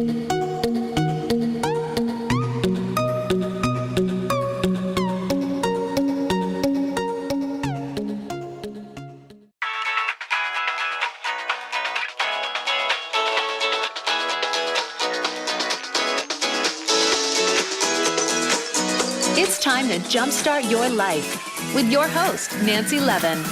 It's time to jumpstart your life with your host, Nancy Levin.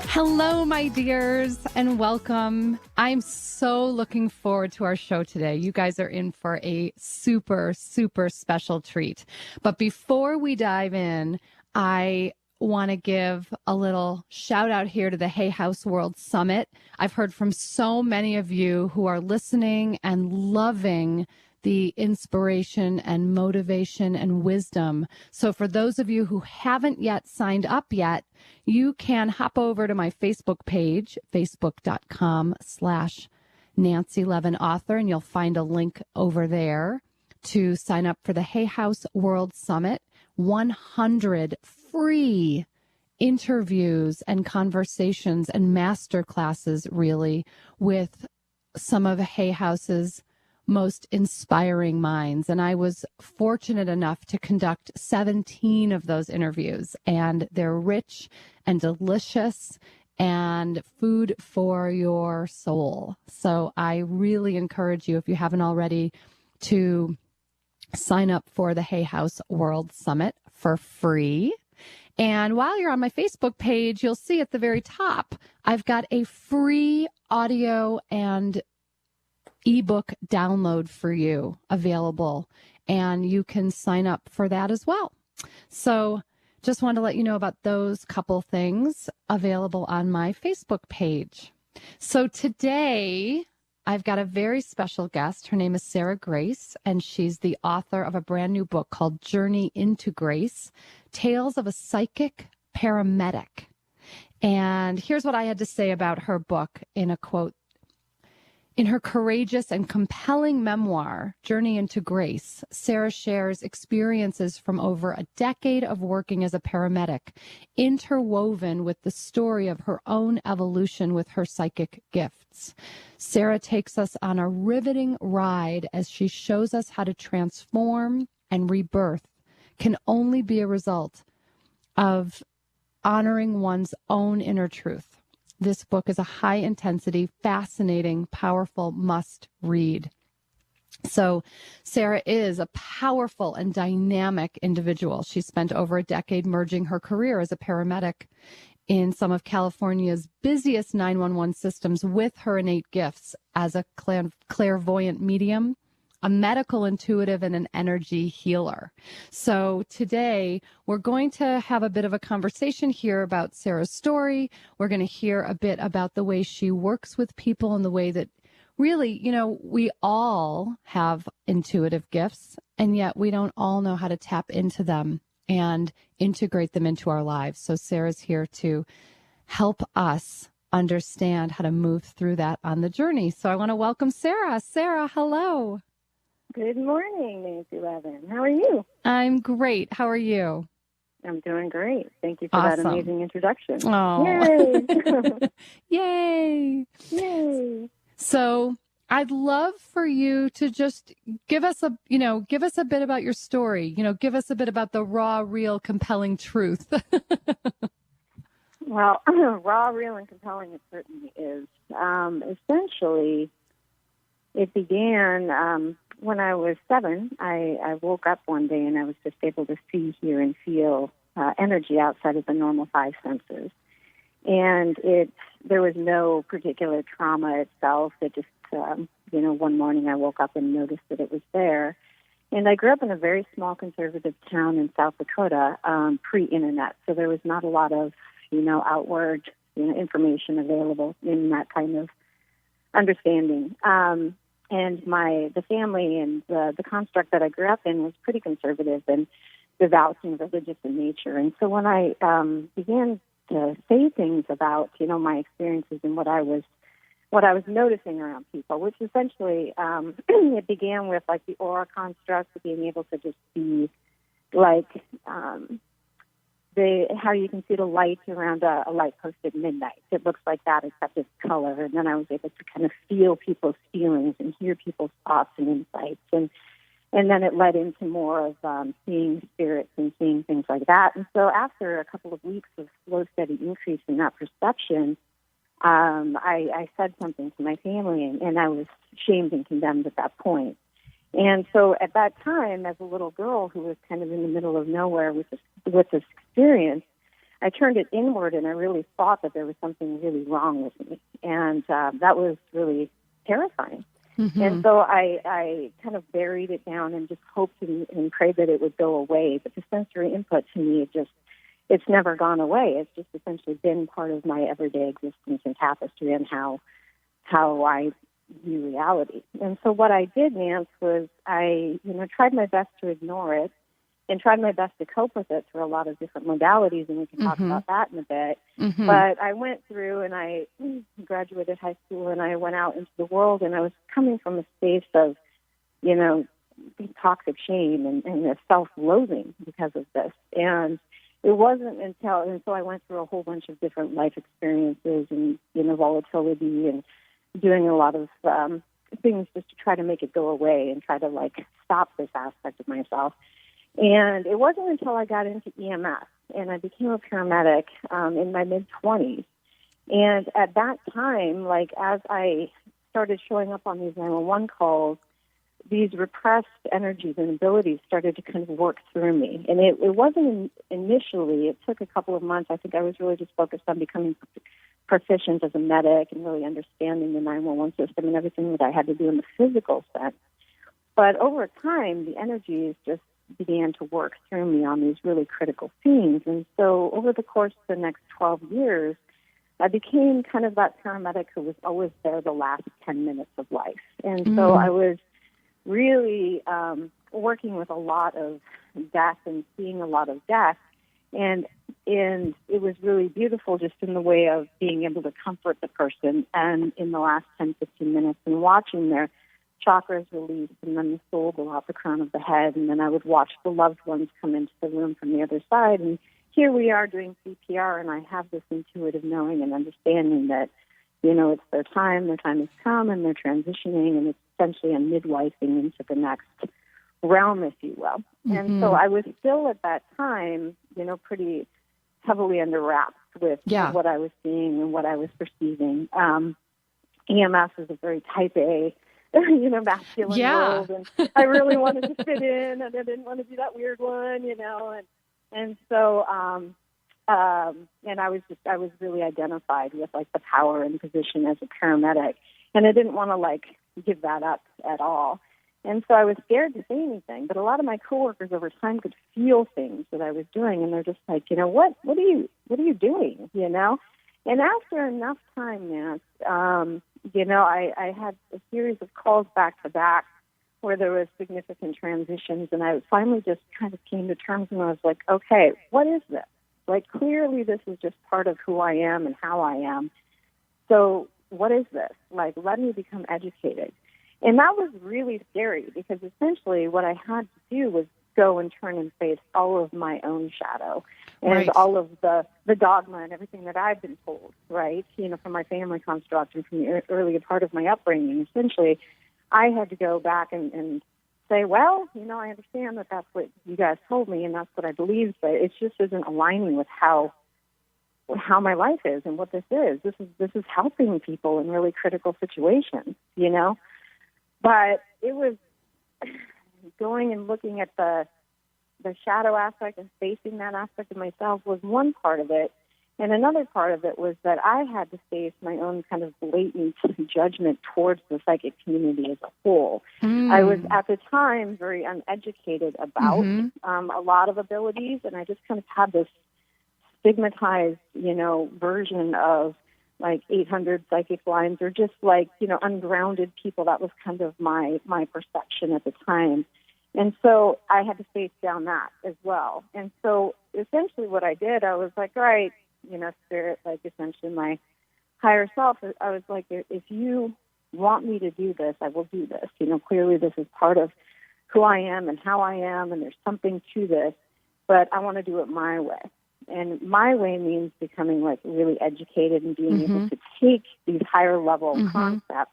Hello, my dears, and welcome. I'm so looking forward to our show today. You guys are in for a super, super special treat. But before we dive in, I want to give a little shout out here to the Hay House World Summit. I've heard from so many of you who are listening and loving the inspiration and motivation and wisdom. So for those of you who haven't yet signed up yet, you can hop over to my Facebook page, facebook.com/Nancy Levin Author, and you'll find a link over there to sign up for the Hay House World Summit. 100 free interviews and conversations and master classes, really, with some of Hay House's most inspiring minds. And I was fortunate enough to conduct 17 of those interviews, and they're rich and delicious and food for your soul. So I really encourage you, if you haven't already, to sign up for the Hay House World Summit for free. And while you're on my Facebook page, you'll see at the very top, I've got a free audio and ebook download for you available, and you can sign up for that as well. So just wanted to let you know about those couple things available on my Facebook page. So today I've got a very special guest. Her name is Sarah Grace, and she's the author of a brand new book called Journey into Grace, Tales of a Psychic Paramedic. And here's what I had to say about her book in a quote. In her courageous and compelling memoir, Journey into Grace, Sarah shares experiences from over a decade of working as a paramedic, interwoven with the story of her own evolution with her psychic gifts. Sarah takes us on a riveting ride as she shows us how to transform and rebirth can only be a result of honoring one's own inner truth. This book is a high-intensity, fascinating, powerful must-read. So Sarah is a powerful and dynamic individual. She spent over a decade merging her career as a paramedic in some of California's busiest 911 systems with her innate gifts as a clairvoyant medium, a medical intuitive, and an energy healer. So today we're going to have a bit of a conversation here about Sarah's story. We're going to hear a bit about the way she works with people and the way that really, you know, we all have intuitive gifts, and yet we don't all know how to tap into them and integrate them into our lives. So Sarah's here to help us understand how to move through that on the journey. So I want to welcome Sarah. Sarah, hello. Good morning, Nancy Levin. How are you? I'm great. How are you? I'm doing great. Thank you for Awesome. that amazing introduction. Oh. Yay! Yay! Yay! So I'd love for you to just give us a bit about your story. Give us a bit about the raw, real, compelling truth. Well, raw, real, and compelling it certainly is. Essentially, it began when I was 7. I woke up one day and I was just able to see, hear, and feel energy outside of the normal 5 senses. And there was no particular trauma itself. It just, one morning I woke up and noticed that it was there. And I grew up in a very small conservative town in South Dakota, pre-internet. So there was not a lot of, outward, information available in that kind of understanding. And the family and the construct that I grew up in was pretty conservative and devout and religious in nature. And so when I began to say things about, my experiences and what I was noticing around people, which essentially it began with like the aura construct, being able to just be like how you can see the light around a light post at midnight. It looks like that, except it's color. And then I was able to kind of feel people's feelings and hear people's thoughts and insights. And then it led into more of seeing spirits and seeing things like that. And so after a couple of weeks of slow, steady increase in that perception, I said something to my family, and I was shamed and condemned at that point. And so at that time, as a little girl who was kind of in the middle of nowhere with this experience, I turned it inward, and I really thought that there was something really wrong with me. And that was really terrifying. Mm-hmm. And so I kind of buried it down and just hoped and prayed that it would go away. But the sensory input to me, it's never gone away. It's just essentially been part of my everyday existence and tapestry and how I view reality. And so what I did, Nance, was I tried my best to ignore it and tried my best to cope with it through a lot of different modalities, and we can talk about that in a bit. Mm-hmm. But I went through and I graduated high school and I went out into the world, and I was coming from a space of, toxic shame and self-loathing because of this. And it wasn't and so I went through a whole bunch of different life experiences and, volatility and doing a lot of things just to try to make it go away and try to, stop this aspect of myself. And it wasn't until I got into EMS and I became a paramedic in my mid-20s. And at that time, as I started showing up on these 911 calls, these repressed energies and abilities started to kind of work through me. And it wasn't initially. It took a couple of months. I think I was really just focused on becoming proficient as a medic and really understanding the 911 system and everything that I had to do in the physical sense. But over time, the energies just began to work through me on these really critical themes. And so over the course of the next 12 years, I became kind of that paramedic who was always there the last 10 minutes of life. And so I was really working with a lot of death and seeing a lot of death. And it was really beautiful just in the way of being able to comfort the person and in the last 10, 15 minutes and watching their chakras release and then the soul go out the crown of the head. And then I would watch the loved ones come into the room from the other side. And here we are doing CPR, and I have this intuitive knowing and understanding that, it's their time has come, and they're transitioning, and it's essentially a midwifing into the next realm, if you will. Mm-hmm. And so I was still at that time, pretty heavily under wraps with what I was seeing and what I was perceiving. EMS is a very type A, masculine world, and I really wanted to fit in, and I didn't want to be that weird one, and so and I was really identified with the power and position as a paramedic, and I didn't want to give that up at all. And so I was scared to say anything, but a lot of my coworkers over time could feel things that I was doing, and they're just like, what are you doing, And after enough time, Nance, I had a series of calls back to back where there was significant transitions, and I finally just kind of came to terms, and I was like, okay, what is this? Clearly this is just part of who I am and how I am. So what is this? Let me become educated. And that was really scary because essentially what I had to do was go and turn and face all of my own shadow and all of the dogma and everything that I've been told, right? From my family construct and from the earlier part of my upbringing. Essentially, I had to go back and say, well, I understand that that's what you guys told me and that's what I believe, but it just isn't aligning with how my life is and what this is. This is helping people in really critical situations, But it was going and looking at the shadow aspect and facing that aspect of myself was one part of it. And another part of it was that I had to face my own kind of blatant judgment towards the psychic community as a whole. I was, at the time, very uneducated about a lot of abilities, and I just kind of had this stigmatized, version of 800 psychic lines or just ungrounded people. That was kind of my perception at the time. And so I had to face down that as well. And so essentially what I did, I was like, all right, spirit, essentially my higher self, I was like, if you want me to do this, I will do this. Clearly this is part of who I am and how I am, and there's something to this, but I want to do it my way. And my way means becoming like really educated and being able to take these higher level concepts,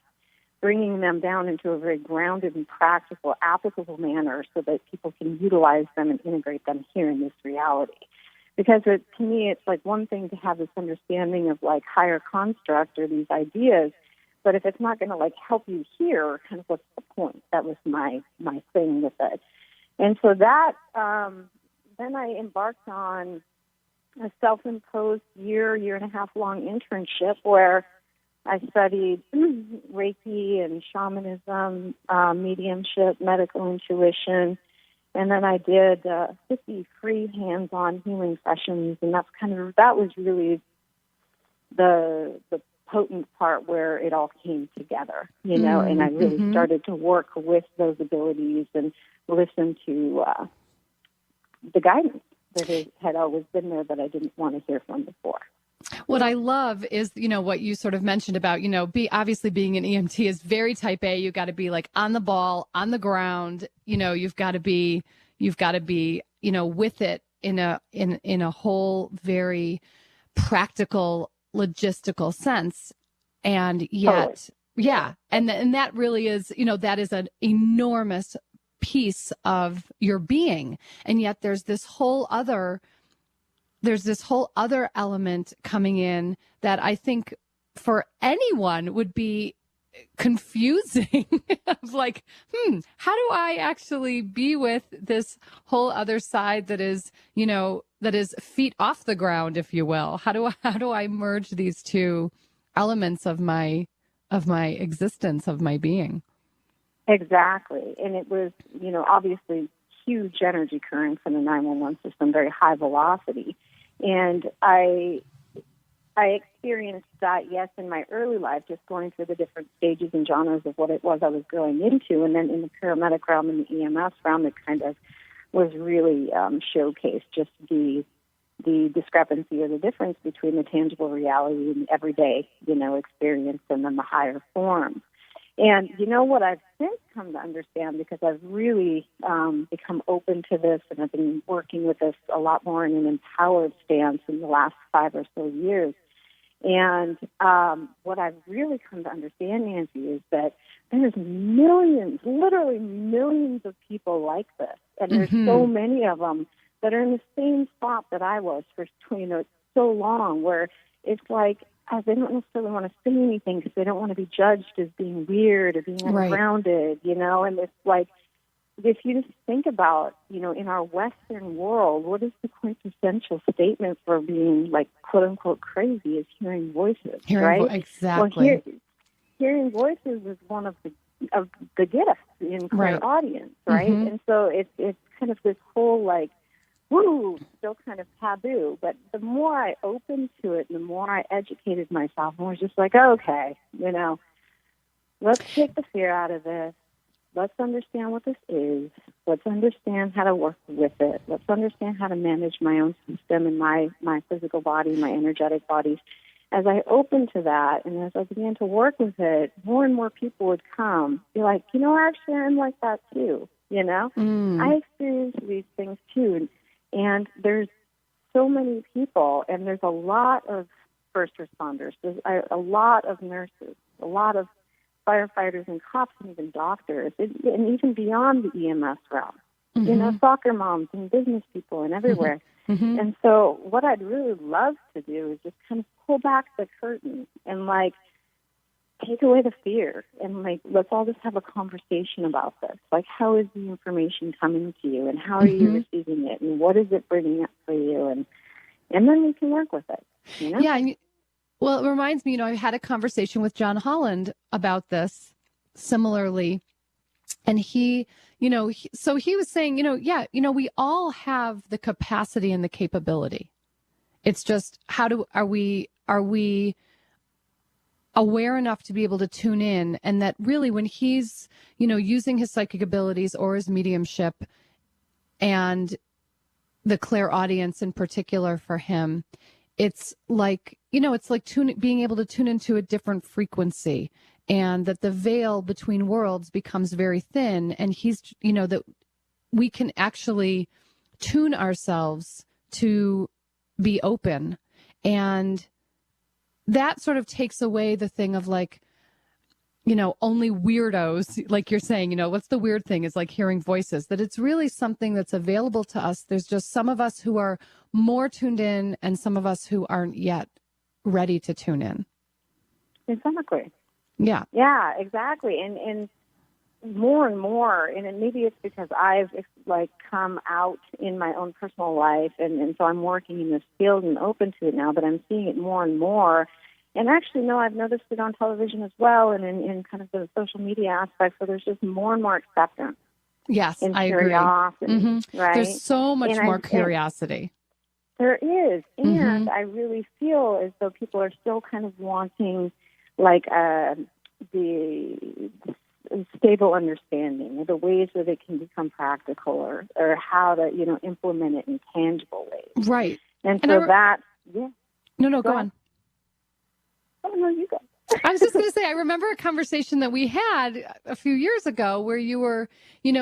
bringing them down into a very grounded and practical, applicable manner so that people can utilize them and integrate them here in this reality. Because to me, it's like one thing to have this understanding of like higher construct or these ideas, but if it's not going to like help you here, kind of what's the point? That was my thing with it. And so that, then I embarked on a self-imposed year and a half long internship where I studied Reiki and shamanism, mediumship, medical intuition, and then I did 50 free hands-on healing sessions, and that was really the potent part where it all came together, and I really started to work with those abilities and listen to the guidance that had always been there that I didn't want to hear from before. What I love is, what you sort of mentioned about, obviously being an EMT is very type A. You've got to be like on the ball, on the ground. You've got to be, with it in a whole very practical, logistical sense. And yet, yeah. And that really is, that is an enormous piece of your being. And yet there's this whole other element coming in that I think for anyone would be confusing of like, how do I actually be with this whole other side that is, that is feet off the ground, if you will? How do I merge these two elements of my existence, of my being? Exactly. And it was, obviously huge energy currents in the 911 system, very high velocity. And I experienced that, yes, in my early life, just going through the different stages and genres of what it was I was going into. And then in the paramedic realm and the EMS realm, it kind of was really showcased just the discrepancy or the difference between the tangible reality and the everyday, experience and then the higher forms. And what I've since come to understand, because I've really become open to this and I've been working with this a lot more in an empowered stance in the last 5 or so years. And what I've really come to understand, Nancy, is that there's millions, literally millions of people like this. And there's so many of them that are in the same spot that I was for so long, where it's like, they don't necessarily want to say anything because they don't want to be judged as being weird or being ungrounded, and it's like, if you just think about, in our Western world, what is the quintessential statement for being like, quote unquote, crazy is hearing voices, right? Exactly. Well, hearing voices is one of the gifts in our audience, right? And so it's kind of this whole like, woo, still kind of taboo. But the more I opened to it and the more I educated myself, I was just like, okay, let's take the fear out of this. Let's understand what this is. Let's understand how to work with it. Let's understand how to manage my own system and my physical body, my energetic bodies. As I opened to that and as I began to work with it, more and more people would come, be like, actually, I'm like that too. I experience these things too. And there's so many people, and there's a lot of first responders. There's a lot of nurses, a lot of firefighters and cops and even doctors, and even beyond the EMS realm. Soccer moms and business people and everywhere. And so what I'd really love to do is just kind of pull back the curtain and, like, take away the fear and, like, let's all just have a conversation about this. Like, how is the information coming to you and how are you receiving it and what is it bringing up for you? And then we can work with it, Yeah. Well, it reminds me, I had a conversation with John Holland about this similarly. And he, so he was saying, we all have the capacity and the capability. It's just, are we aware enough to be able to tune in, and that really when he's, using his psychic abilities or his mediumship and the clairaudience in particular for him, it's like, being able to tune into a different frequency, and that the veil between worlds becomes very thin. And he's, that we can actually tune ourselves to be open. And that sort of takes away the thing of like, only weirdos, like you're saying, what's the weird thing is like hearing voices, that it's really something that's available to us. There's just some of us who are more tuned in and some of us who aren't yet ready to tune in. Exactly. Yeah. Yeah, exactly. And more and more, and maybe it's because I've like come out in my own personal life, and so I'm working in this field and open to it now, but I'm seeing it more and more. And actually, no, I've noticed it on television as well, and in kind of the social media aspect, where there's just more and more acceptance. Yes, and I agree. Curiosity, right? There's so much more curiosity. There is, and I really feel as though people are still kind of wanting, like, the stable understanding, or the ways that it can become practical, or how to, implement it in tangible ways. Right. And so No, go on. Oh, no, you go. I was just going to say, I remember a conversation that we had a few years ago where you were,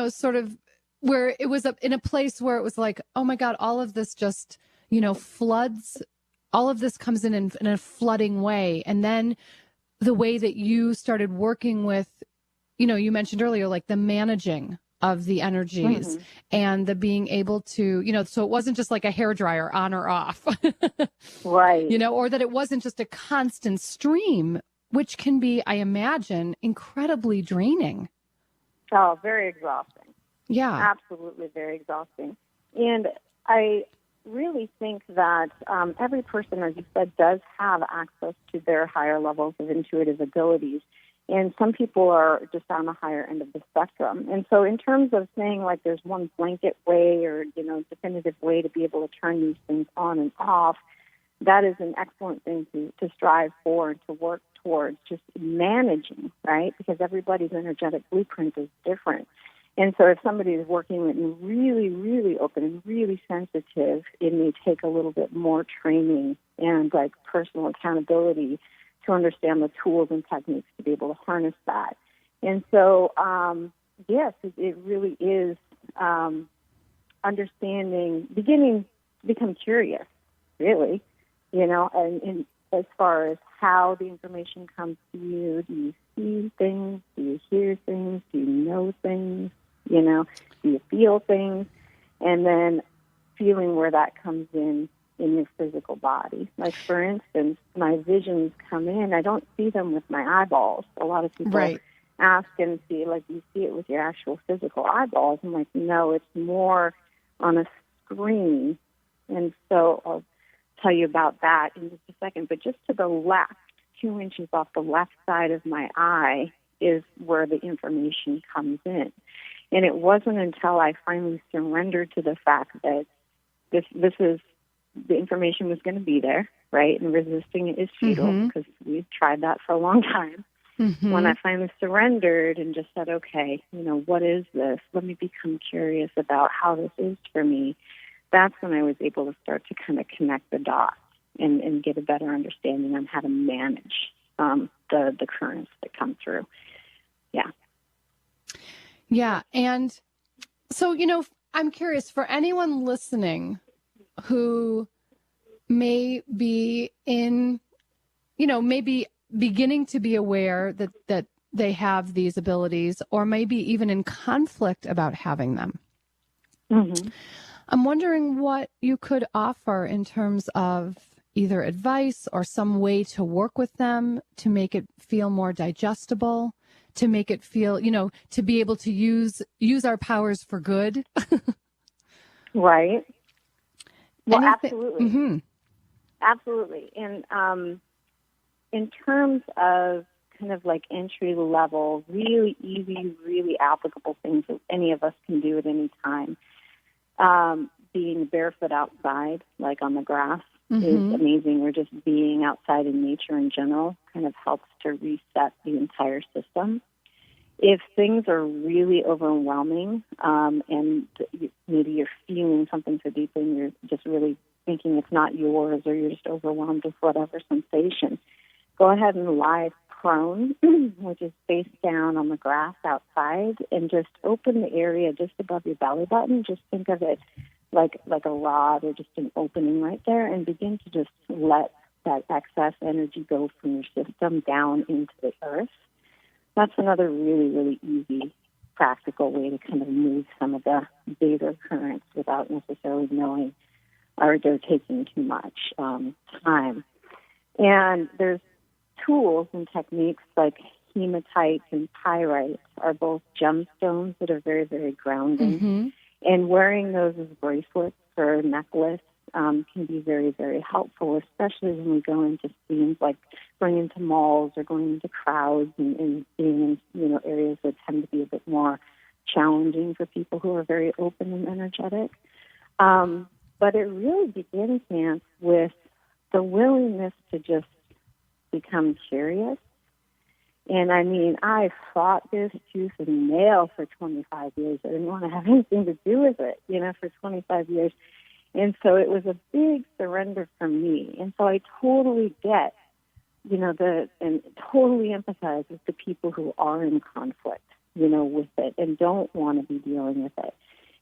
sort of where it was in a place where it was like, oh my God, all of this just, floods. All of this comes in a flooding way. And then the way that you started working with, you mentioned earlier, like the managing of the energies and the being able to, so it wasn't just like a hairdryer on or off, right. Or that it wasn't just a constant stream, which can be, I imagine, incredibly draining. Oh, very exhausting. Yeah. Absolutely very exhausting. And I really think that every person, as you said, does have access to their higher levels of intuitive abilities. And some people are just on the higher end of the spectrum. And so in terms of saying like there's one blanket way or, definitive way to be able to turn these things on and off, that is an excellent thing to strive for and to work towards, just managing, right? Because everybody's energetic blueprint is different. And so if somebody is working with really, really open and really sensitive, it may take a little bit more training and like personal accountability to understand the tools and techniques to be able to harness that. And so, yes, it really is understanding, beginning to become curious, really, and as far as how the information comes to you. Do you see things? Do you hear things? Do you know things? Do you feel things? And then feeling where that comes in your physical body. Like, for instance, my visions come in. I don't see them with my eyeballs. A lot of people ask and see, like, you see it with your actual physical eyeballs. I'm like, no, it's more on a screen. And so I'll tell you about that in just a second. But just to the left, 2 inches off the left side of my eye is where the information comes in. And it wasn't until I finally surrendered to the fact that this is the information was going to be there, right? And resisting it is futile because we've tried that for a long time. When I finally surrendered and just said, okay, what is this? Let me become curious about how this is for me. That's when I was able to start to kind of connect the dots and get a better understanding on how to manage the currents that come through. Yeah. Yeah. And so, I'm curious, for anyone listening who may be in, maybe beginning to be aware that they have these abilities, or maybe even in conflict about having them. I'm wondering what you could offer in terms of either advice or some way to work with them to make it feel more digestible, to make it feel, to be able to use our powers for good. Right. Well, Anything? absolutely. Absolutely. And in terms of kind of like entry level, really easy, really applicable things that any of us can do at any time, being barefoot outside, like on the grass, is amazing. Or just being outside in nature in general kind of helps to reset the entire system. If things are really overwhelming and maybe you're feeling something so deeply and you're just really thinking it's not yours, or you're just overwhelmed with whatever sensation, go ahead and lie prone, which is face down on the grass outside, and just open the area just above your belly button. Just think of it like a rod or just an opening right there, and begin to just let that excess energy go from your system down into the earth. That's another really, really easy, practical way to kind of move some of the bigger currents without necessarily knowing or they're taking too much time. And there's tools and techniques like hematite and pyrite are both gemstones that are very, very grounding. Mm-hmm. And wearing those as bracelets or a necklace can be very, very helpful, especially when we go into scenes like going into malls or going into crowds and being in areas that tend to be a bit more challenging for people who are very open and energetic. But it really begins, Nance, with the willingness to just become curious. And I mean, I fought this tooth and nail for 25 years. I didn't want to have anything to do with it, for 25 years. And so it was a big surrender for me. And so I totally get, and totally empathize with the people who are in conflict, with it and don't want to be dealing with it.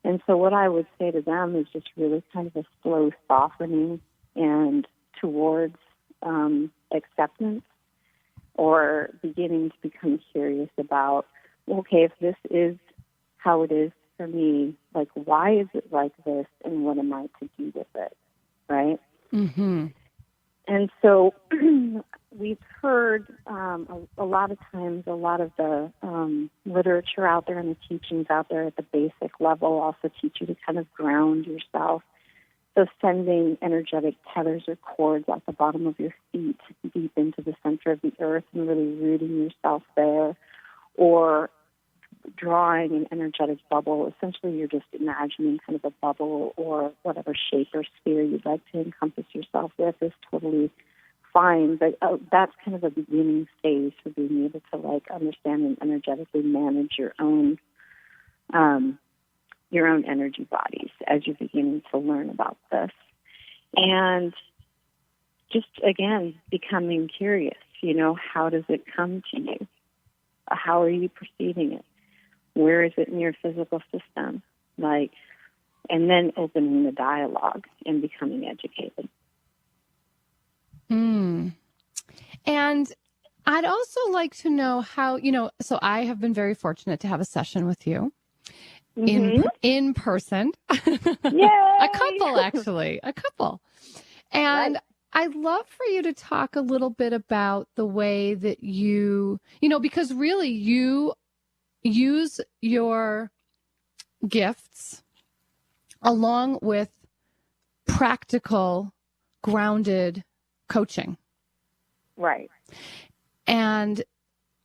And so what I would say to them is just really kind of a slow softening and towards acceptance, or beginning to become curious about, okay, if this is how it is for me, like, why is it like this, and what am I to do with it, right? Mm-hmm. And so we've heard a lot of times, a lot of the literature out there and the teachings out there at the basic level also teach you to kind of ground yourself. So sending energetic tethers or cords at the bottom of your feet deep into the center of the earth and really rooting yourself there, or drawing an energetic bubble. Essentially, you're just imagining kind of a bubble or whatever shape or sphere you'd like to encompass yourself with is totally fine. But that's kind of a beginning phase for being able to understand and energetically manage your own energy bodies as you're beginning to learn about this. And just, again, becoming curious, how does it come to you? How are you perceiving it? Where is it in your physical system? And then opening the dialogue and becoming educated. And I'd also like to know how, so I have been very fortunate to have a session with you. In person. Yay! A couple. And right. I'd love for you to talk a little bit about the way that you, because really you use your gifts along with practical, grounded coaching. Right. And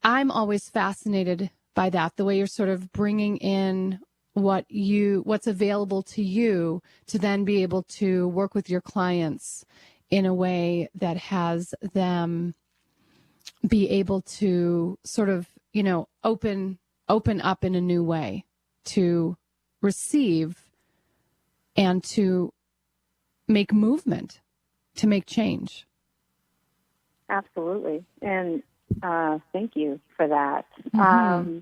I'm always fascinated by that, the way you're sort of bringing in what's available to you to then be able to work with your clients in a way that has them be able to sort of, open up in a new way to receive and to make movement, to make change. Absolutely. And thank you for that. Mm-hmm.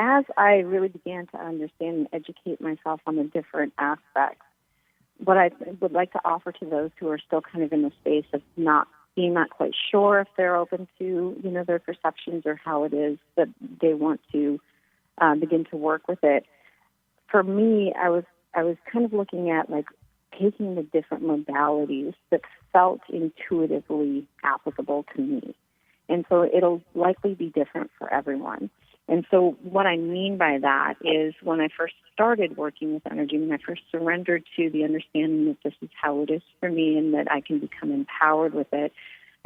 As I really began to understand and educate myself on the different aspects, what I would like to offer to those who are still kind of in the space of not quite sure if they're open to, their perceptions or how it is that they want to begin to work with it. For me, I was kind of looking at taking the different modalities that felt intuitively applicable to me. And so it'll likely be different for everyone. And so what I mean by that is when I first started working with energy, when I first surrendered to the understanding that this is how it is for me and that I can become empowered with it,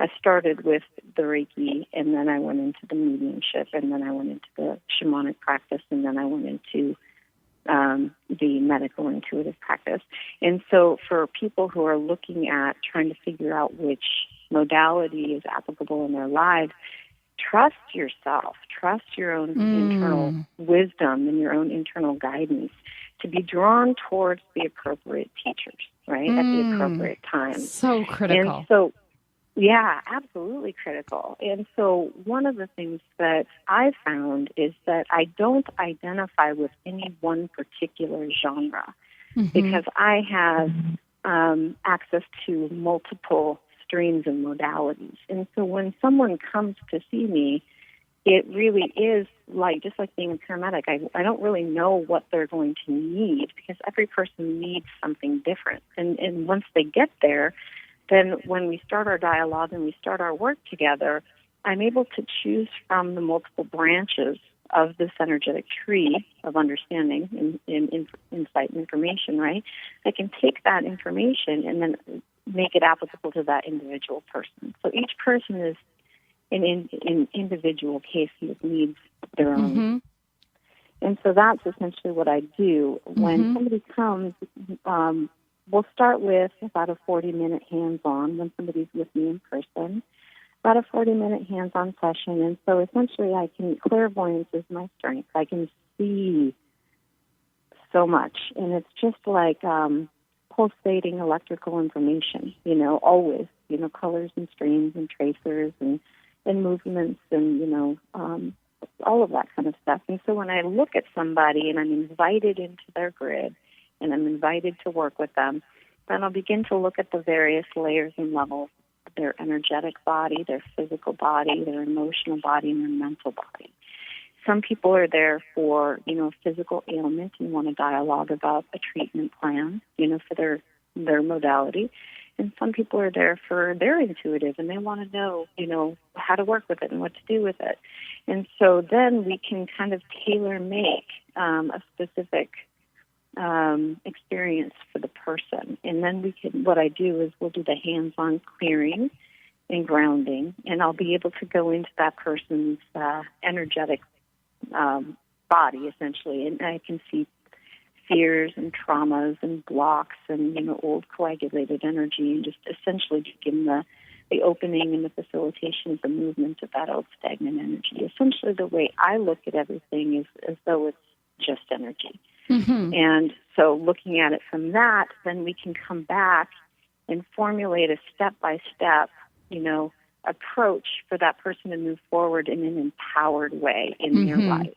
I started with the Reiki, and then I went into the mediumship, and then I went into the shamanic practice, and then I went into the medical intuitive practice. And so for people who are looking at trying to figure out which modality is applicable in their lives, trust yourself, trust your own internal wisdom and your own internal guidance to be drawn towards the appropriate teachers, right, at the appropriate time. So critical. And so, yeah, absolutely critical. And so one of the things that I found is that I don't identify with any one particular genre. because I have access to multiple streams and modalities. And so when someone comes to see me, it really is like, just like being a paramedic, I don't really know what they're going to need, because every person needs something different. And once they get there, then when we start our dialogue and we start our work together, I'm able to choose from the multiple branches of this energetic tree of understanding and insight and information, right? I can take that information and then make it applicable to that individual person. So each person is an individual case that needs their own. Mm-hmm. And so that's essentially what I do. When somebody comes, we'll start with about a 40-minute hands-on when somebody's with me in person, about a 40-minute hands-on session. And so essentially clairvoyance is my strength. I can see so much. And it's just like pulsating electrical information, always, colors and streams and tracers and movements and, all of that kind of stuff. And so when I look at somebody and I'm invited into their grid and I'm invited to work with them, then I'll begin to look at the various layers and levels of their energetic body, their physical body, their emotional body, and their mental body. Some people are there for, physical ailment and want to dialogue about a treatment plan, for their modality. And some people are there for their intuitive, and they want to know, how to work with it and what to do with it. And so then we can kind of tailor-make a specific experience for the person. And then what I do is we'll do the hands-on clearing and grounding, and I'll be able to go into that person's energetic body, essentially, and I can see fears and traumas and blocks and, old coagulated energy, and just essentially begin the opening and the facilitation of the movement of that old stagnant energy. Essentially, the way I look at everything is as though it's just energy. Mm-hmm. And so looking at it from that, then we can come back and formulate a step-by-step, approach for that person to move forward in an empowered way in their life.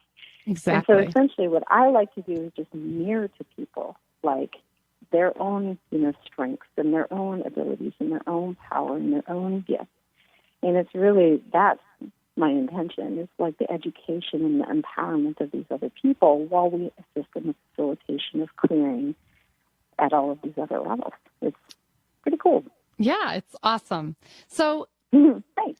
Exactly. And so essentially what I like to do is just mirror to people, like, their own, strengths and their own abilities and their own power and their own gifts. And it's really, that's my intention. It's like the education and the empowerment of these other people while we assist in the facilitation of clearing at all of these other levels. It's pretty cool. Yeah, it's awesome. So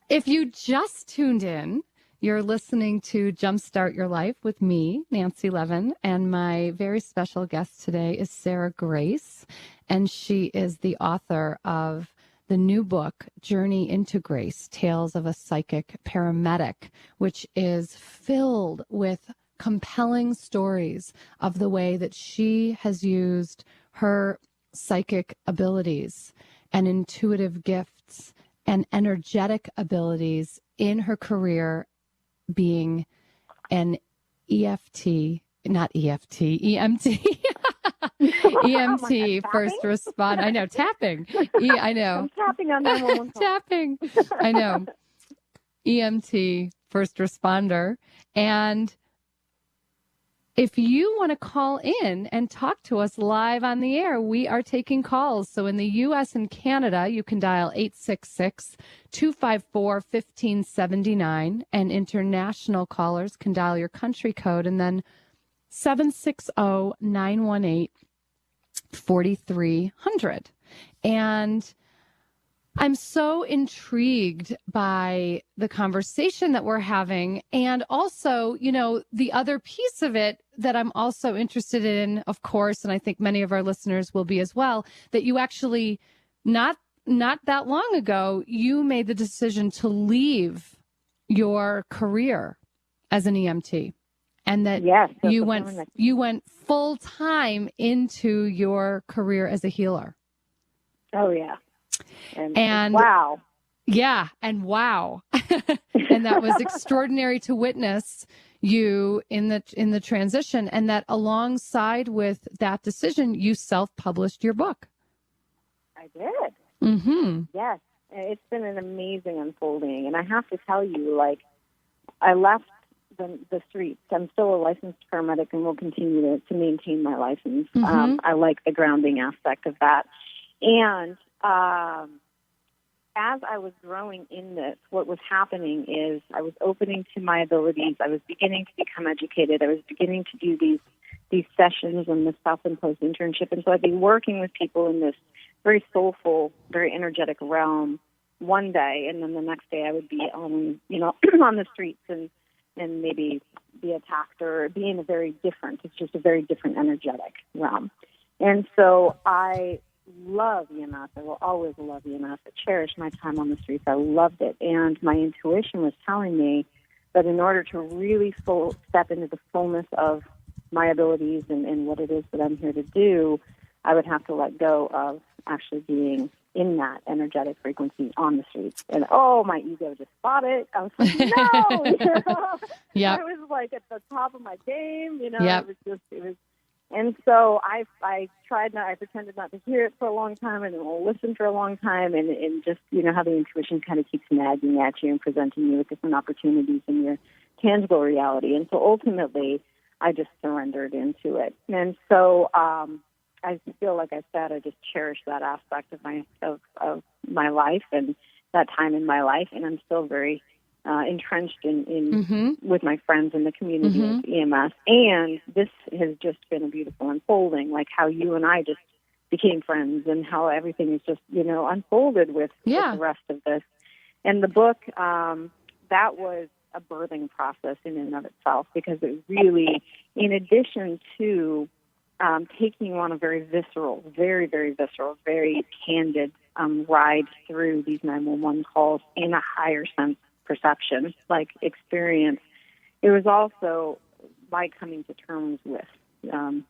if you just tuned in, you're listening to Jumpstart Your Life with me, Nancy Levin, and my very special guest today is Sarah Grace, and she is the author of the new book, Journey into Grace, Tales of a Psychic Paramedic, which is filled with compelling stories of the way that she has used her psychic abilities and intuitive gifts and energetic abilities in her career, being an EMT, EMT first responder. I know, tapping. I know. I'm tapping on that one. Tapping. I know. EMT first responder. And if you want to call in and talk to us live on the air, we are taking calls. So in the U.S. and Canada, you can dial 866-254-1579, and international callers can dial your country code and then 760-918-4300. And I'm so intrigued by the conversation that we're having. And also, the other piece of it that I'm also interested in, of course, and I think many of our listeners will be as well, that you actually, not that long ago, you made the decision to leave your career as an EMT. And that you went full time into your career as a healer. Oh, yeah. And wow. Yeah. And wow. And that was extraordinary to witness you in the transition, and that alongside with that decision, you self-published your book. I did. Mm-hmm. Yes. It's been an amazing unfolding. And I have to tell you, I left the streets. I'm still a licensed paramedic and will continue to maintain my license. Mm-hmm. I like the grounding aspect of that. And as I was growing in this, what was happening is I was opening to my abilities. I was beginning to become educated. I was beginning to do these sessions and this self-imposed internship. And so I'd be working with people in this very soulful, very energetic realm one day, and then the next day I would be on, on the streets and maybe be attacked or be in it's just a very different energetic realm. And so I love EMS. I will always love EMS. I cherish my time on the streets. I loved it. And my intuition was telling me that in order to really step into the fullness of my abilities and what it is that I'm here to do, I would have to let go of actually being in that energetic frequency on the streets. And, my ego just fought it. I was like, no! Yep. I was like at the top of my game, Yep. it was. And so I pretended not to hear it for a long time and then I'll listen for a long time and just, how the intuition kind of keeps nagging at you and presenting you with different opportunities in your tangible reality. And so ultimately, I just surrendered into it. And so I feel like I said, I just cherish that aspect of my life and that time in my life, and I'm still very entrenched in mm-hmm. with my friends in the community mm-hmm. of EMS. And this has just been a beautiful unfolding, like how you and I just became friends and how everything is just unfolded with the rest of this. And the book, that was a birthing process in and of itself, because it really, in addition to taking you on a very visceral, very, very visceral, very candid ride through these 911 calls in a higher sense perception, like experience, it was also my coming to terms with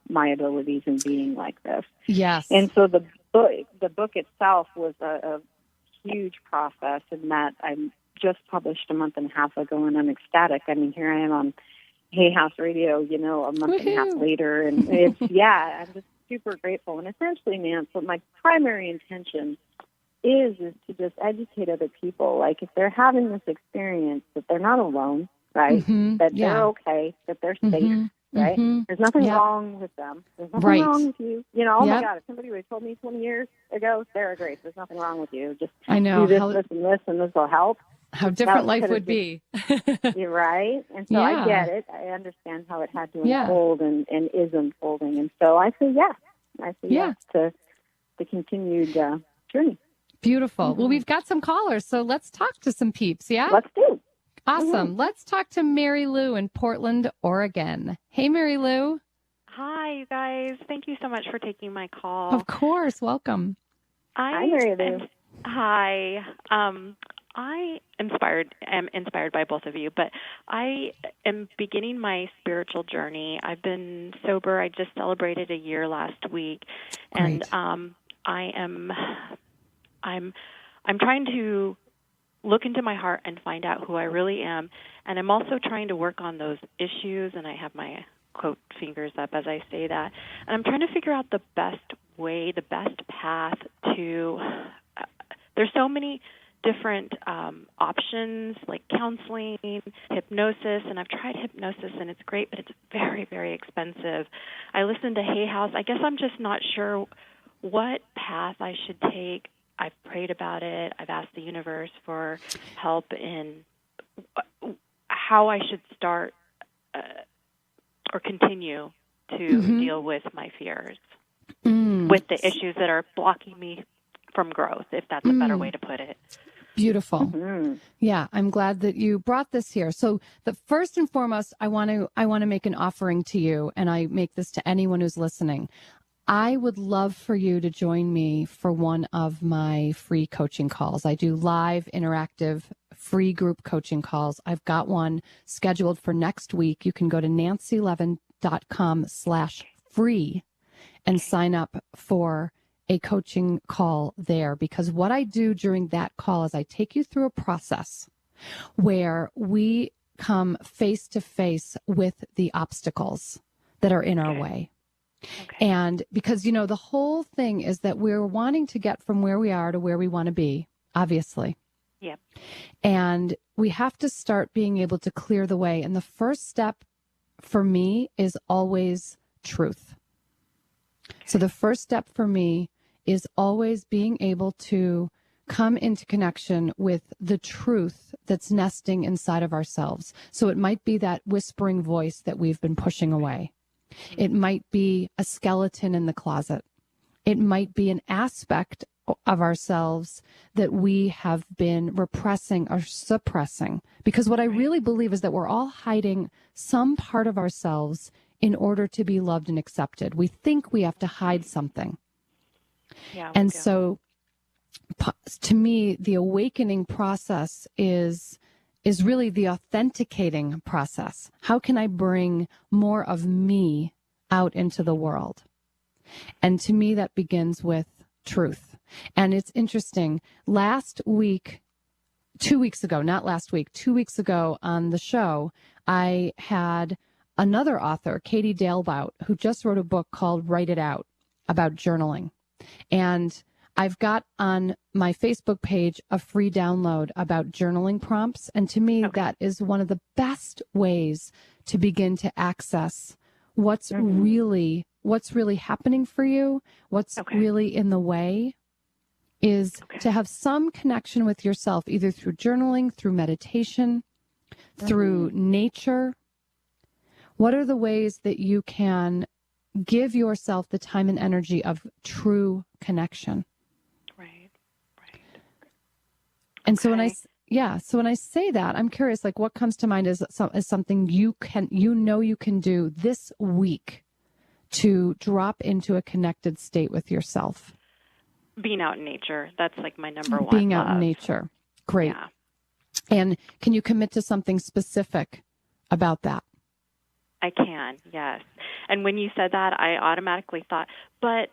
my abilities and being like this. Yes. And so the book itself was a huge process, in that I just published a month and a half ago, and I'm ecstatic. I mean, here I am on Hay House Radio, a month Woohoo. and a half later, and it's, I'm just super grateful. And essentially, Nancy, what my primary intention is to just educate other people. Like, if they're having this experience, that they're not alone, right? Mm-hmm. That they're okay, that they're safe, mm-hmm. right? Mm-hmm. There's nothing Yep. wrong with them. There's nothing Right. wrong with you. Oh Yep. my God, if somebody would have told me 20 years ago, Sarah Grace, there's nothing wrong with you. Just I know. do this, and this will help. How different life would be. You're right. And so I get it. I understand how it had to unfold and is unfolding. And so I say yes. Yes to the continued journey. Beautiful. Mm-hmm. Well, we've got some callers, so let's talk to some peeps, yeah? Let's do. Awesome. Mm-hmm. Let's talk to Mary Lou in Portland, Oregon. Hey, Mary Lou. Hi, you guys. Thank you so much for taking my call. Of course. Welcome. Hi, Mary Lou. Hi. I am inspired by both of you, but I am beginning my spiritual journey. I've been sober. I just celebrated a year last week. Great. And I'm trying to look into my heart and find out who I really am. And I'm also trying to work on those issues, and I have my quote fingers up as I say that. And I'm trying to figure out the best way, the best path to there's so many different options, like counseling, hypnosis, and I've tried hypnosis, and it's great, but it's very, very expensive. I listened to Hay House. I guess I'm just not sure what path I should take. I've prayed about it. I've asked the universe for help in how I should start or continue to deal with my fears, with the issues that are blocking me from growth, if that's a better way to put it. Beautiful. Mm-hmm. Yeah, I'm glad that you brought this here. So, the first and foremost, I want to make an offering to you, and I make this to anyone who's listening. I would love for you to join me for one of my free coaching calls. I do live, interactive, free group coaching calls. I've got one scheduled for next week. You can go to nancylevin.com/free and sign up for a coaching call there, because what I do during that call is I take you through a process where we come face to face with the obstacles that are in our way. Okay. And because, the whole thing is that we're wanting to get from where we are to where we want to be, obviously. Yep. And we have to start being able to clear the way. And the first step for me is always truth. So the first step for me is always being able to come into connection with the truth that's nesting inside of ourselves. So it might be that whispering voice that we've been pushing away. It might be a skeleton in the closet. It might be an aspect of ourselves that we have been repressing or suppressing. Because what I really believe is that we're all hiding some part of ourselves in order to be loved and accepted. We think we have to hide something. Yeah, and so to me, the awakening process is really the authenticating process. How can I bring more of me out into the world? And to me, that begins with truth. And it's interesting. Last week, 2 weeks ago, not last week, 2 weeks ago on the show, I had another author, Katie Dalebout, who just wrote a book called Write It Out about journaling. And I've got on my Facebook page a free download about journaling prompts. And to me, that is one of the best ways to begin to access what's really happening for you, what's really in the way, is to have some connection with yourself, either through journaling, through meditation, through nature. What are the ways that you can give yourself the time and energy of true connection? Right. And so when I say that, I'm curious, like, what comes to mind is something you can do this week to drop into a connected state with yourself. Being out in nature. That's like my number one. Being out in nature. Great. Yeah. And can you commit to something specific about that? I can, yes. And when you said that, I automatically thought, but.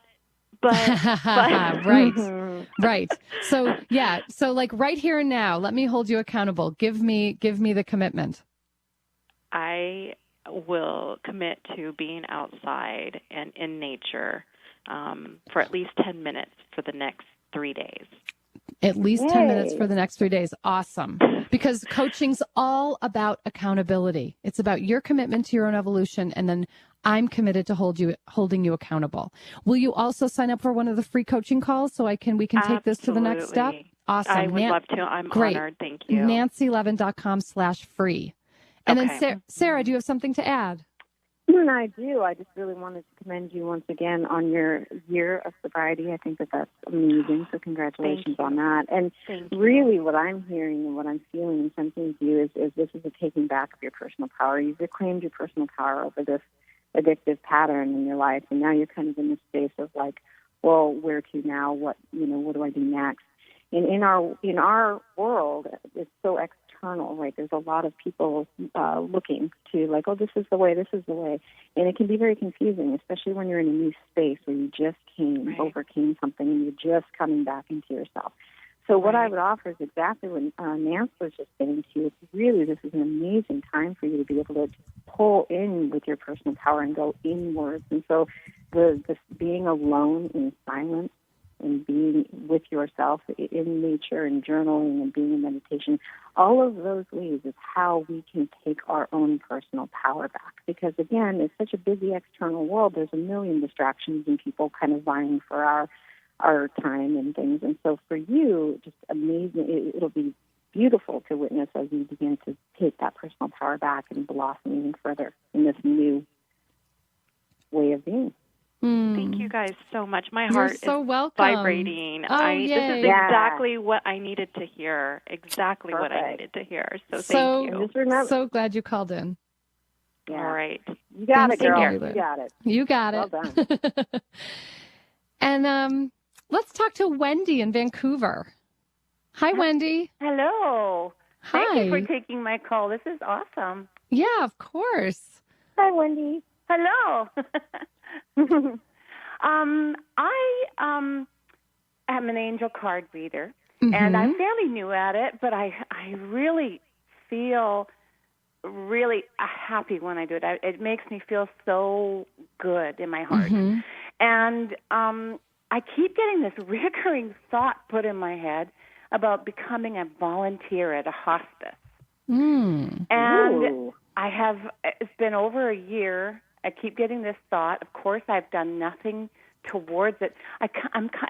Right. So, yeah. So like right here and now, let me hold you accountable. Give me the commitment. I will commit to being outside and in nature for at least 10 minutes for the next 3 days. At least 10 minutes for the next 3 days. Awesome. Because coaching's all about accountability. It's about your commitment to your own evolution, and then I'm committed to holding you accountable. Will you also sign up for one of the free coaching calls so we can take this to the next step? Awesome. I would love to. I'm great. Honored. Thank you. NancyLevin.com/free. And then Sarah, do you have something to add? I do. I just really wanted to commend you once again on your year of sobriety. I think that's amazing. So congratulations on that. And really what I'm hearing and what I'm feeling and sensing to you is this is a taking back of your personal power. You've reclaimed your personal power over this addictive pattern in your life. And now you're kind of in this space of like, well, where to now? What do I do next? And in our world, it's so external, right? There's a lot of people looking to like, oh, this is the way. And it can be very confusing, especially when you're in a new space where you just overcame something and you're just coming back into yourself. So what I would offer is exactly what Nancy was just saying to you. It's really, this is an amazing time for you to be able to pull in with your personal power and go inwards. And so this being alone in silence and being with yourself in nature and journaling and being in meditation, all of those ways is how we can take our own personal power back. Because, again, it's such a busy external world. There's a million distractions and people kind of vying for our time and things. And so for you, just amazing. It'll be beautiful to witness as you begin to take that personal power back and blossom even further in this new way of being. Thank you guys so much. My heart is vibrating. Oh, this is exactly what I needed to hear. Exactly what I needed to hear. So thank you. Just remember, so glad you called in. Yeah. All right. You got it, girl. You got it. You got it. Well done. And let's talk to Wendy in Vancouver. Hi, Wendy. Hello. Hi. Thank you for taking my call. This is awesome. Yeah, of course. Hi, Wendy. Hello. I am an angel card reader, and I'm fairly new at it, but I really feel really happy when I do it. It makes me feel so good in my heart. And I keep getting this recurring thought put in my head about becoming a volunteer at a hospice. Mm. And Ooh. it's been over a year. I keep getting this thought. Of course, I've done nothing towards it. I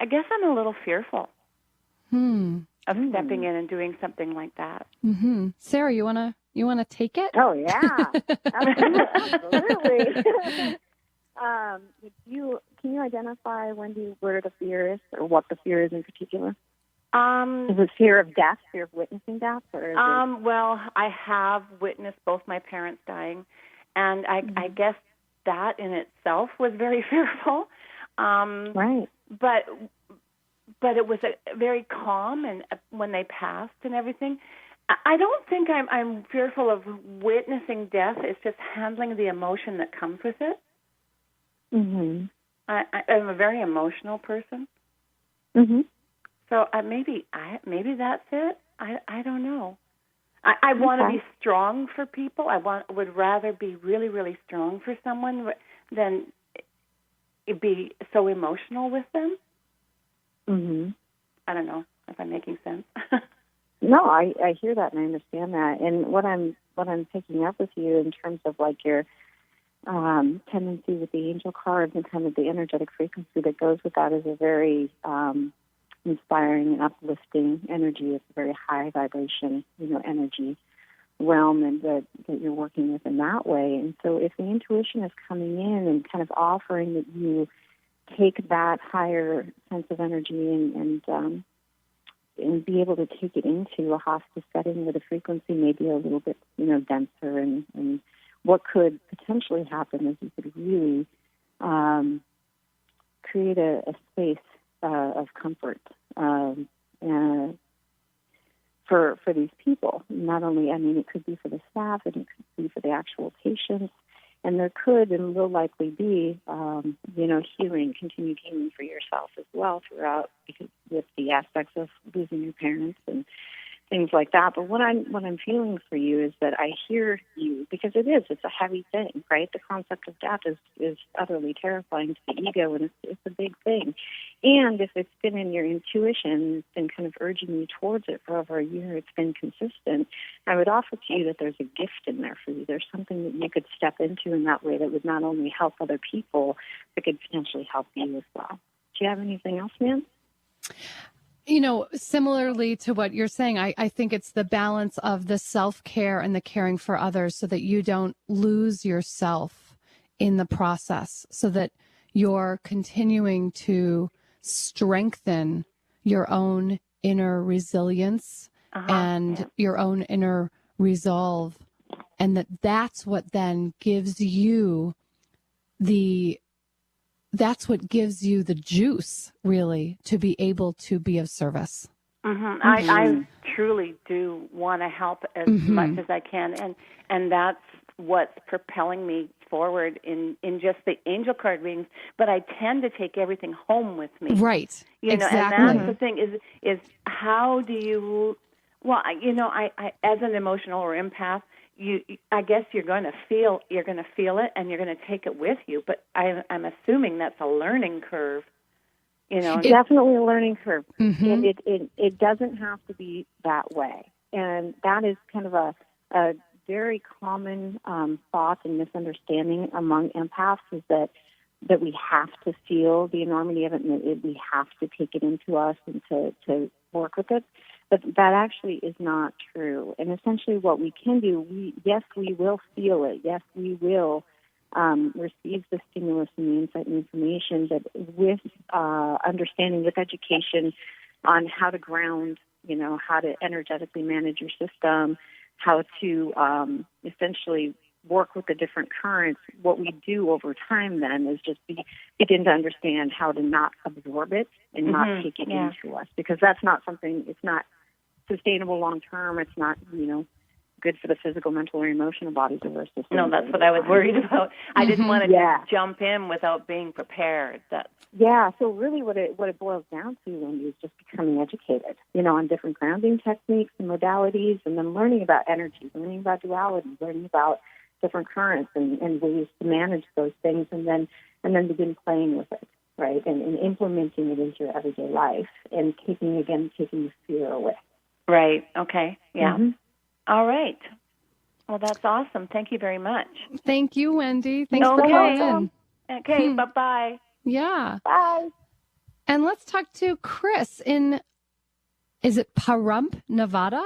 guess I'm a little fearful of stepping in and doing something like that. Mm-hmm. Sarah, you wanna take it? Oh, yeah. Absolutely. Can you identify, Wendy, where the fear is or what the fear is in particular? Is it fear of death, fear of witnessing death? Or is Well, I have witnessed both my parents dying, and I guess that in itself was very fearful. Right. But it was very calm, and when they passed and everything. I don't think I'm fearful of witnessing death. It's just handling the emotion that comes with it. Mm-hmm. I'm a very emotional person. Mm-hmm. So maybe that's it. I don't know. I want to be strong for people. Would rather be really, really strong for someone than be so emotional with them. Mm-hmm. I don't know if I'm making sense. No, I hear that and I understand that. And what I'm picking up with you in terms of like your tendency with the angel cards and kind of the energetic frequency that goes with that is a very inspiring and uplifting energy. It's a very high vibration, energy realm, and that you're working with in that way. And so if the intuition is coming in and kind of offering that you take that higher sense of energy and be able to take it into a hospice setting where the frequency may be a little bit, denser, and what could potentially happen is you could really create a space of comfort for these people. Not only, it could be for the staff, and it could be for the actual patients, and there could and will likely be, continued healing for yourself as well throughout, because with the aspects of losing your parents and things like that. But what I'm feeling for you is that I hear you, because it's a heavy thing, right? The concept of death is utterly terrifying to the ego, and it's a big thing. And if it's been in your intuition, it's been kind of urging you towards it for over a year, it's been consistent, I would offer to you that there's a gift in there for you. There's something that you could step into in that way that would not only help other people, but could potentially help you as well. Do you have anything else, ma'am? Similarly to what you're saying, I think it's the balance of the self-care and the caring for others so that you don't lose yourself in the process, so that you're continuing to strengthen your own inner resilience and your own inner resolve. And that's what then gives you that's what gives you the juice, really, to be able to be of service. Mm-hmm. I truly do want to help as much as I can, and that's what's propelling me forward in just the angel card readings. But I tend to take everything home with me. Right. Exactly. And that's the thing is how do you? Well, I as an emotional or empath, I guess you're going to feel it, and you're going to take it with you. But I'm assuming that's a learning curve. It's definitely a learning curve. And it doesn't have to be that way. And that is kind of a very common thought and misunderstanding among empaths, is that we have to feel the enormity of it, and we have to take it into us and to work with it. But that actually is not true. And essentially what we can do, we will feel it. Yes, we will receive the stimulus and the insight and information, but with understanding, with education on how to ground, how to energetically manage your system, how to essentially work with the different currents. What we do over time then is just begin to understand how to not absorb it and not take it into us, because that's not something, it's not sustainable long term. It's not, good for the physical, mental, or emotional bodies of our system. No, that's what I was worried about. I didn't want to just jump in without being prepared. So really what it boils down to, Wendy, is just becoming educated, on different grounding techniques and modalities, and then learning about energy, learning about duality, learning about different currents and ways to manage those things, and then begin playing with it, right? And implementing it into your everyday life and taking the fear away. Right. Okay. Yeah. Mm-hmm. All right. Well, that's awesome. Thank you very much. Thank you, Wendy. Thanks for Okay. calling in. Okay. Bye-bye. Yeah. Bye. And let's talk to Chris is it Pahrump, Nevada?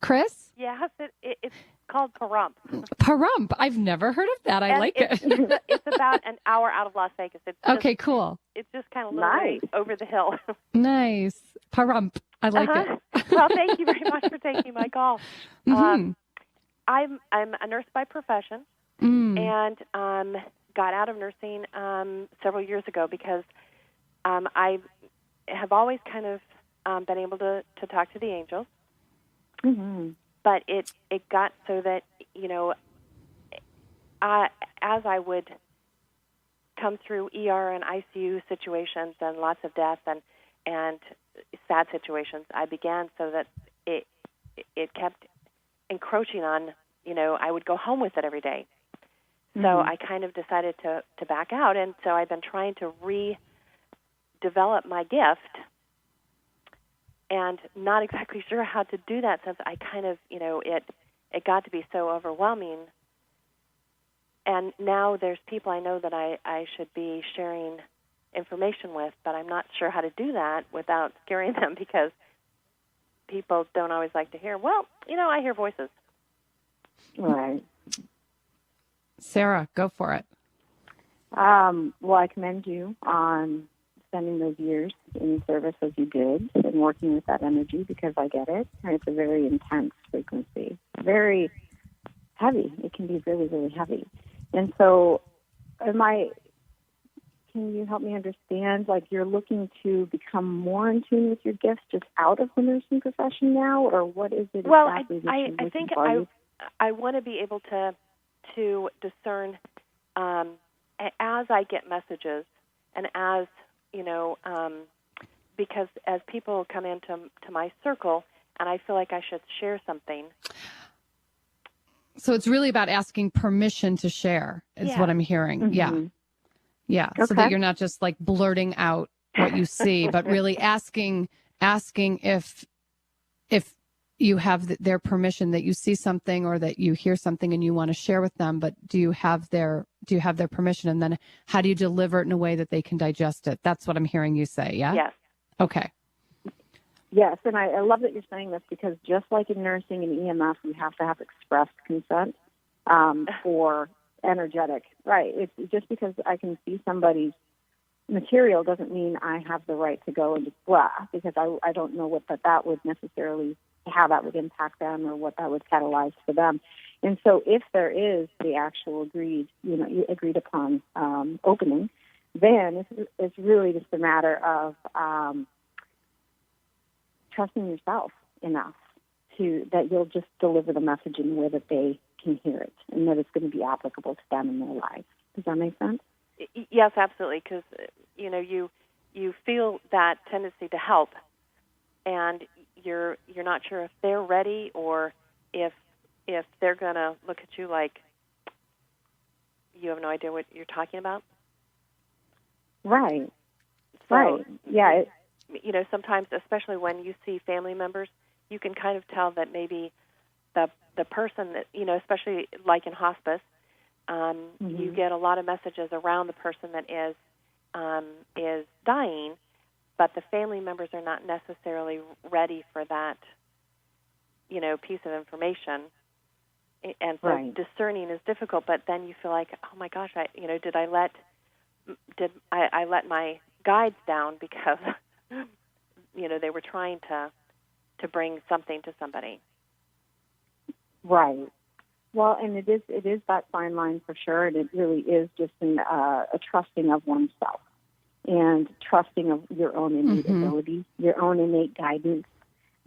Chris? Yes, it's called Pahrump. Pahrump. I've never heard of that. I like it. It's about an hour out of Las Vegas. Okay, cool. It's just kind of literally over the hill. Nice. Pahrump. I like it. Well, thank you very much for taking my call. Mm-hmm. I'm a nurse by profession, and got out of nursing several years ago because I have always kind of been able to talk to the angels. Mm-hmm. But it got so that, you know, as I would come through ER and ICU situations and lots of death and sad situations, I began so that it kept encroaching on, you know, I would go home with it every day. So I kind of decided to back out, and so I've been trying to redevelop my gift, and not exactly sure how to do that since I kind of, you know, it got to be so overwhelming. And now there's people I know that I should be sharing information with, but I'm not sure how to do that without scaring them because people don't always like to hear, well, you know, I hear voices. Right. Sarah, go for it. Well, I commend you on spending those years in service as you did and working with that energy because I get it. And it's a very intense frequency, very heavy. It can be really, really heavy. And so can you help me understand, like you're looking to become more in tune with your gifts just out of the nursing profession now, or what is it exactly that you're I think for? I want to be able to discern as I get messages and as, you know, because as people come into my circle and I feel like I should share something. So it's really about asking permission to share is what I'm hearing. Mm-hmm. Yeah. Yeah. Okay. So that you're not just like blurting out what you see, but really asking if you have their permission that you see something or that you hear something and you want to share with them, but do you have their permission? And then how do you deliver it in a way that they can digest it? That's what I'm hearing you say. Yeah. Yes. Okay. Yes, and I love that you're saying this because just like in nursing and EMF, we have to have expressed consent for energetic. Right. It's just because I can see somebody's material doesn't mean I have the right to go and just blah, because I don't know what that would necessarily, how that would impact them or what that would catalyze for them. And so if there is the actual agreed upon opening, then it's really just a matter of trusting yourself enough that you'll just deliver the message in a way that they can hear it and that it's going to be applicable to them in their lives. Does that make sense? Yes, absolutely, because, you know, you feel that tendency to help, and you're not sure if they're ready or if they're going to look at you like you have no idea what you're talking about. Right. So, right. Yeah. You know, sometimes, especially when you see family members, you can kind of tell that maybe the person that, you know, especially like in hospice, you get a lot of messages around the person that is dying, but the family members are not necessarily ready for that, you know, piece of information. And so discerning is difficult, but then you feel like, oh my gosh, did I let my guides down because you know, they were trying to bring something to somebody. Right. Well, and it is that fine line for sure, and it really is just a trusting of oneself and trusting of your own innate ability, your own innate guidance,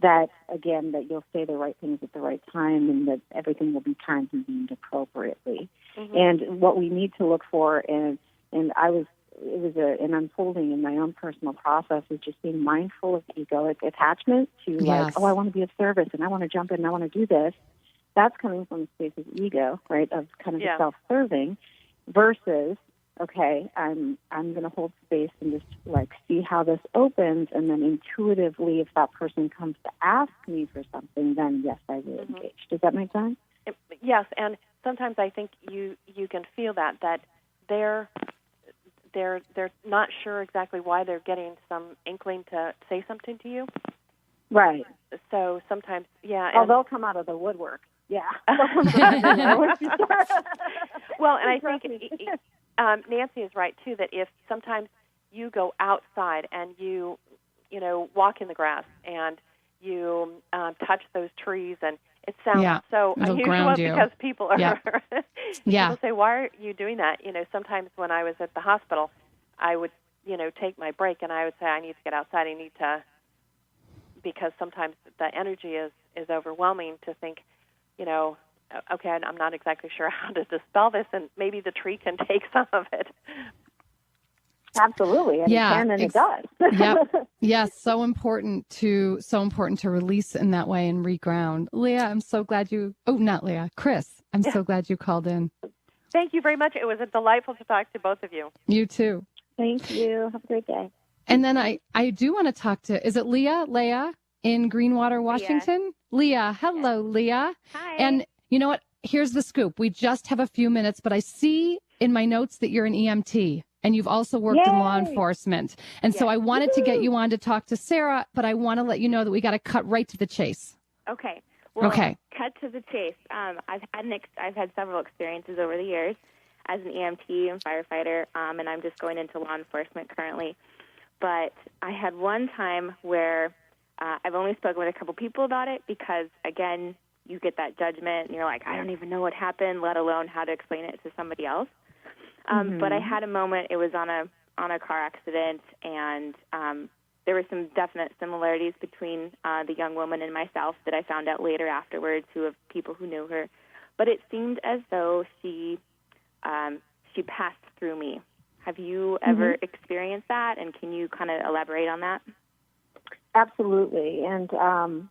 that, again, that you'll say the right things at the right time and that everything will be timed and deemed appropriately. Mm-hmm. And what we need to look for, and it was an unfolding in my own personal process, is just being mindful of egoic attachment to like, I want to be of service and I want to jump in and I want to do this. That's coming from a space of ego, right, of kind of self-serving versus okay, I'm going to hold space and just like see how this opens, and then intuitively, if that person comes to ask me for something, then yes, I will engage. Does that make sense? Yes, and sometimes I think you can feel that they're not sure exactly why they're getting some inkling to say something to you. Right. So sometimes, yeah. Oh, they'll come out of the woodwork. Yeah. Well, and I think Nancy is right too, that if sometimes you go outside and you walk in the grass and you touch those trees, and it sounds so unusual because people are people say, why are you doing that? Sometimes when I was at the hospital, I would take my break and I would say, I need to get outside. I need to, because sometimes the energy is overwhelming to think, okay, I'm not exactly sure how to dispel this, and maybe the tree can take some of it. Absolutely, and it can, and it does. Yep. Yes, so important to release in that way and reground. Leah, I'm so glad Chris, I'm so glad you called in. Thank you very much. It was delightful to talk to both of you. You too. Thank you. Have a great day. And then I do want to talk to, is it Leah in Greenwater, Washington? Leah. Hello, Leah. Hi. And you know what? Here's the scoop. We just have a few minutes, but I see in my notes that you're an EMT and you've also worked in law enforcement. And so I wanted to get you on to talk to Sarah, but I want to let you know that we got to cut right to the chase. Okay. Well, cut to the chase. I've had several experiences over the years as an EMT and firefighter, and I'm just going into law enforcement currently. But I had one time where I've only spoken with a couple people about it because, again, you get that judgment and you're like, I don't even know what happened, let alone how to explain it to somebody else. But I had a moment. It was on a car accident, and there were some definite similarities between the young woman and myself that I found out later afterwards, people who knew her. But it seemed as though she passed through me. Have you ever experienced that, and can you kind of elaborate on that? Absolutely, and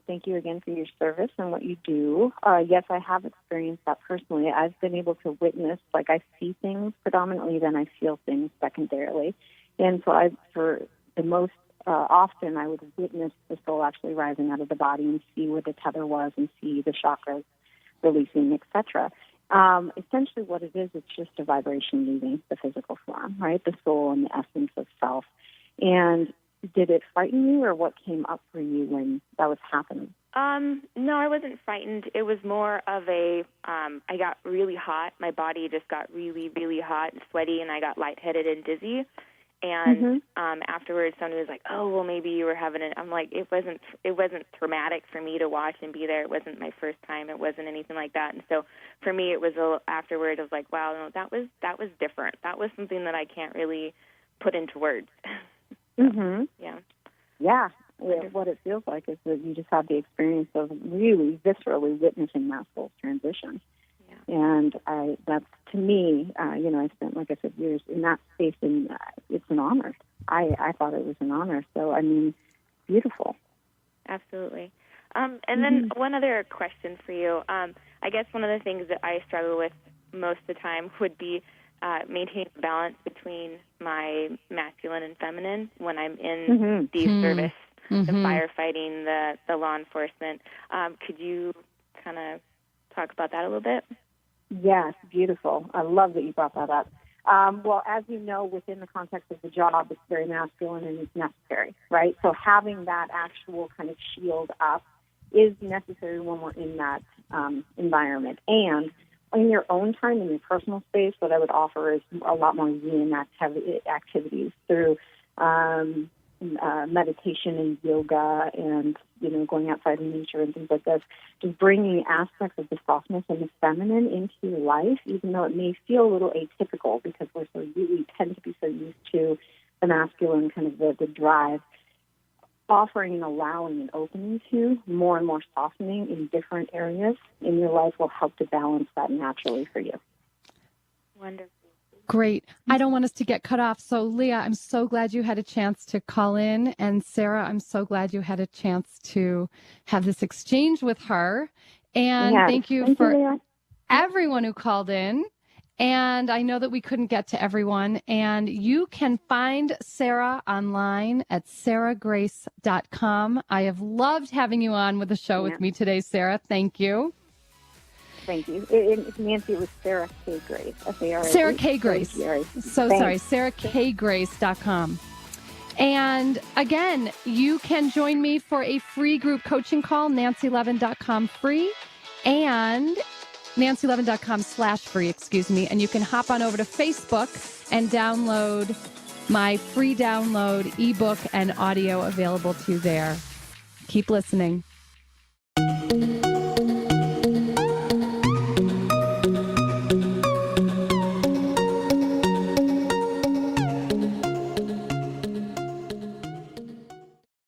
thank you again for your service and what you do. Yes, I have experienced that personally. I've been able to witness, like I see things predominantly, then I feel things secondarily. And so for the most often, I would witness the soul actually rising out of the body and see where the tether was and see the chakras releasing, etc. Essentially what it is, it's just a vibration leaving the physical form, right? The soul and the essence of self. And did it frighten you, or what came up for you when that was happening? No, I wasn't frightened. It was more of I got really hot. My body just got really, really hot and sweaty, and I got lightheaded and dizzy. And afterwards, somebody was like, "Oh, well, maybe you were having it." I'm like, it wasn't traumatic for me to watch and be there. It wasn't my first time. It wasn't anything like that. And so for me, it was afterwards. I was like, "Wow, no, that was different. That was something that I can't really put into words." Yeah. What it feels like is that you just had the experience of really viscerally witnessing that soul's transition. And that's, to me, I spent, like I said, years in that space, and it's an honor. I thought it was an honor. So, I mean, beautiful. Absolutely. And then one other question for you. I guess one of the things that I struggle with most of the time would be maintaining balance between my masculine and feminine when I'm in the service, the firefighting, the law enforcement. Could you kind of talk about that a little bit? Yes, beautiful. I love that you brought that up. Well, as you know, within the context of the job, it's very masculine and it's necessary, right? So having that actual kind of shield up is necessary when we're in that environment. And in your own time, in your personal space, what I would offer is a lot more yin activities through meditation and yoga and, going outside in nature and things like this, just bringing aspects of the softness and the feminine into your life, even though it may feel a little atypical because we tend to be so used to the masculine kind of the drive. Offering and allowing and opening to more and more softening in different areas in your life will help to balance that naturally for you. Wonderful. Great. I don't want us to get cut off. So, Leah, I'm so glad you had a chance to call in. And Sarah, I'm so glad you had a chance to have this exchange with her. And thank you for everyone who called in. And I know that we couldn't get to everyone. And you can find Sarah online at sarahgrace.com. I have loved having you on with the show with me today, Sarah. Thank you. Thank you. Nancy, it was Sarah K.Grace. Sarah K.Grace. So sorry, sarahkgrace.com. And again, you can join me for a free group coaching call, nancylevin.com free, and nancylevin.com/free, and you can hop on over to Facebook and download my free download ebook and audio available to you there. Keep listening.